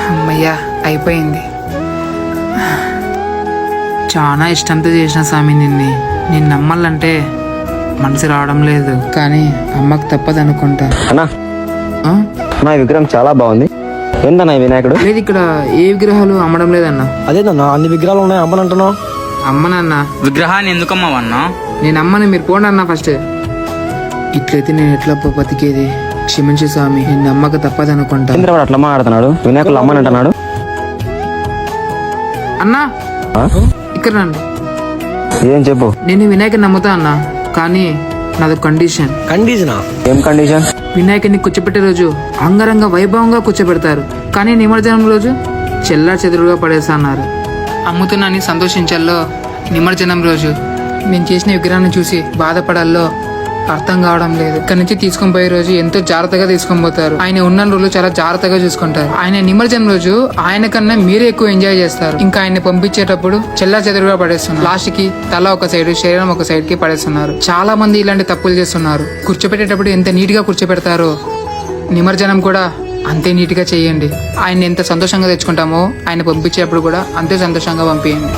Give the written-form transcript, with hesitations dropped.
అమ్మయ్యా అయిపోయింది. చాలా ఇష్టంతో చేసిన స్వామి నిన్ను నమ్మాలంటే మనసు రావడం లేదు, కానీ అమ్మకు తప్పదు అనుకుంటా. అన్నా ఆ? నా విగ్రహం చాలా బాగుంది. ఏందన్నా ఈ వినాయకుడు? లేదు, ఇక్కడ ఏ విగ్రహాలు అమ్మడం లేదన్నా. అదేదన్నా అన్ని విగ్రహాలు ఉన్నాయి అమ్మనంటున్నావు? అమ్మనన్నా. విగ్రహాన్ని ఎందుకమ్మవన్నా? నేను అమ్మని, మీరు పోండి అన్నా ఫస్ట్. ఇట్లయితే నేను ఎట్లా బతికేది? క్షమించు స్వామి, నిన్ను నమ్మక తప్పదు అనుకుంటా. చంద్రవాడు అట్లా మాట్లాడుతున్నాడు, వినాయకుడు అమ్మని అంటున్నాడు. అన్నా ఆ? ఇక్కడ రండి. ఏం చెప్పు. నేను వినాయకుని నమ్ముతా అన్నా, కానీ నాది కండిషన్. కండిషనా? ఏం కండిషన్? వినాయకుడిని కూర్చోబెట్టే రోజు అంగరంగ వైభవంగా కూర్చోబెడతారు, కానీ నిమజ్జనం రోజు చెల్లా చెదురుగా పడేస్తా అన్నారు. అమ్ముతున్నాని సంతోషించాలో, నిమజ్జనం రోజు నేను చేసిన విగ్రహాన్ని చూసి బాధపడాలో అర్థం కావడం లేదు. ఇక్కడ నుంచి తీసుకొని పోయే రోజు ఎంతో జాగ్రత్తగా తీసుకొని పోతారు. ఆయన ఉన్న రోజులు చాలా జాగ్రత్తగా చూసుకుంటారు. ఆయన నిమజ్జనం రోజు ఆయన కన్నా మీరే ఎక్కువ ఎంజాయ్ చేస్తారు. ఇంకా ఆయన పంపించేటప్పుడు చెల్లా చెదురుగా పడేస్తున్నారు. లాస్ట్ కి తల ఒక సైడ్, శరీరం ఒక సైడ్ కి పడేస్తున్నారు. చాలా మంది ఇలాంటి తప్పులు చేస్తున్నారు. కూర్చోపెట్టేటప్పుడు ఎంత నీట్ గా కూర్చోపెడతారో నిమజ్జనం కూడా అంతే నీట్ గా చేయండి. ఆయన ఎంత సంతోషంగా తెచ్చుకుంటామో ఆయన పంపించేటప్పుడు కూడా అంతే సంతోషంగా పంపించండి.